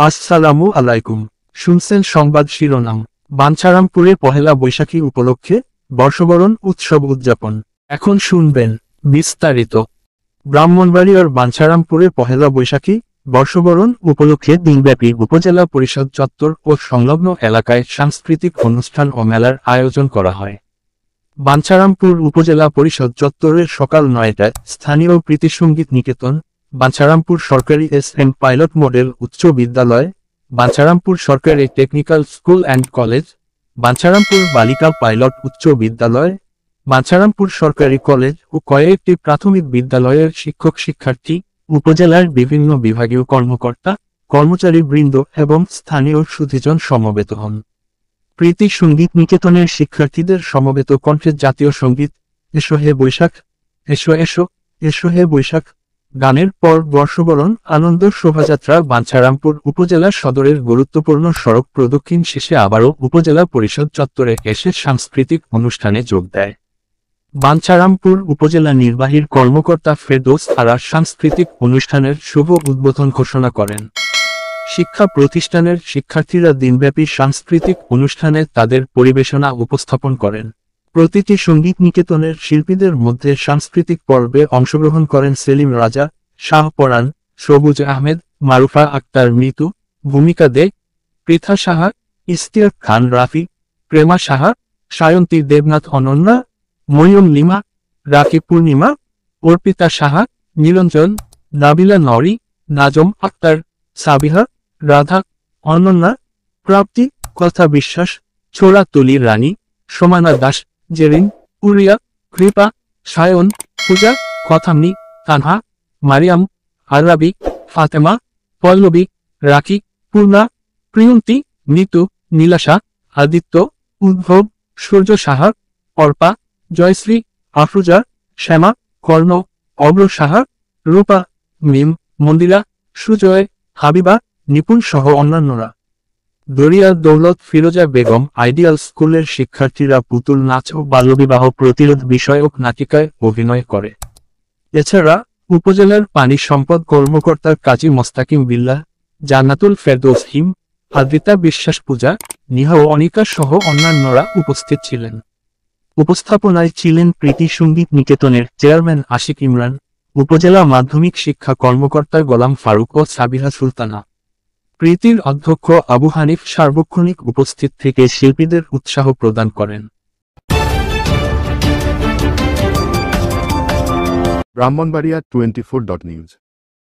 আসসালামু আলাইকুম। শুনছেন সংবাদ শিরোনাম। বাঞ্ছারামপুরে পহেলা বৈশাখী উপলক্ষে বর্ষবরণ উৎসব উদযাপন। এখন শুনবেন বিস্তারিত। ব্রাহ্মণবাড়িয়ার বাঞ্ছারামপুরে পহেলা বৈশাখী বর্ষবরণ উপলক্ষে দিনব্যাপী উপজেলা পরিষদ চত্বর ও সংলগ্ন এলাকায় সাংস্কৃতিক অনুষ্ঠান ও মেলার আয়োজন করা হয়। বাঞ্ছারামপুর উপজেলা পরিষদ চত্বরের সকাল ৯টায় স্থানীয় প্রীতিসঙ্গীত নিকেতন, বাঞ্ছারামপুর সরকারি এস.এম. পাইলট মডেল উচ্চ বিদ্যালয়, বাঞ্ছারামপুর সরকারি technical school and college, Bancharampur বালিকা পাইলট উচ্চ বিদ্যালয়, বাঞ্ছারামপুর সরকারি কলেজ ও কয়েকটি প্রাথমিক বিদ্যালয়ের শিক্ষক শিক্ষার্থী, উপজেলার বিভিন্ন বিভাগীয় কর্মকর্তা, কর্মচারী বৃন্দ এবং স্থানীয় সুধীজন সমবেত হন। প্রীতি সঙ্গীত নিকেতনের শিক্ষার্থীদের সমবেত কণ্ঠে জাতীয় সঙ্গীত এসো হে বৈশাখ, এসো এসো, এসো হে বৈশাখ গানের পর বর্ষবরণ আনন্দ শোভাযাত্রা বাঞ্ছারামপুর উপজেলা সদরের গুরুত্বপূর্ণ সড়ক প্রদক্ষিণ শেষে আবারও উপজেলা পরিষদ চত্বরে এসে সাংস্কৃতিক অনুষ্ঠানে যোগ দেয়। বাঞ্ছারামপুর উপজেলা নির্বাহীর কর্মকর্তা ফেরদৌস আরা সাংস্কৃতিক অনুষ্ঠানের শুভ উদ্বোধন ঘোষণা করেন। শিক্ষা প্রতিষ্ঠানের শিক্ষার্থীরা দিনব্যাপী সাংস্কৃতিক অনুষ্ঠানে তাদের পরিবেশনা উপস্থাপন করেন। প্রতিটি সঙ্গীত নিকেতনের শিল্পীদের মধ্যে সাংস্কৃতিক পর্বে অংশগ্রহণ করেন সেলিম রাজা, শাহপরাণ, সবুজ আহমেদ, মারুফা আক্তার মৃত্যু, ভূমিকা দে, পৃথা সাহা, ইশতিয়াক খান রাফি, প্রেমা সাহা, সায়ন্তী দেবনাথ অনন্যা, মরিয়ম লিমা, রাকি পূর্ণিমা, অর্পিতা সাহা, নিরঞ্জন, নাবিলা নরি, নাজম আক্তার, সাবিহা, রাধা, অনন্যা, প্রাপ্তি, কথা বিশ্বাস, ছোড়া তুলি রানী, সোমানা দাস, জেরিন, উরিয়া, কৃপা, সায়ন, পূজা, কথামনি, তানহা, মারিয়াম, আরাবি, ফাতেমা, পল্লবী, রাকি, পূর্ণা, প্রিয়ন্তী, নিতু, নীলাশা, আদিত্য, উদ্ভব, সূর্য সাহা, অর্পা, জয়শ্রী, আফরুজা, শ্যামা, কর্ণ, অব্র সাহা, রূপা, মিম, মন্দিরা, সুজয়, হাবিবা, নিপুণ সহ অন্যান্যরা। দরিয়া দৌলত ফিরোজা বেগম আইডিয়াল স্কুলের শিক্ষার্থীরা পুতুল নাচ ও বাল্যবিবাহ প্রতিরোধ বিষয়ক নাটিকায় অভিনয় করে। এছাড়া উপজেলার পানি সম্পদ কর্মকর্তা কাজী মোস্তাকিম বিল্লাহ, জান্নাতুল ফেরদৌস হিম, আদ্রিতা বিশ্বাস পূজা, নিহা ও অনিকা সহ অন্যান্যরা উপস্থিত ছিলেন। উপস্থাপনায় ছিলেন প্রীতি সঙ্গীত নিকেতনের চেয়ারম্যান আশিক ইমরান, উপজেলা মাধ্যমিক শিক্ষা কর্মকর্তা গোলাম ফারুক ও সাবিহা সুলতানা। প্রীতির অধ্যক্ষ আবু হানিফ সার্বক্ষণিক উপস্থিত থেকে শিল্পীদের উৎসাহ প্রদান করেন। ব্রাহ্মণবাড়িয়া 24.news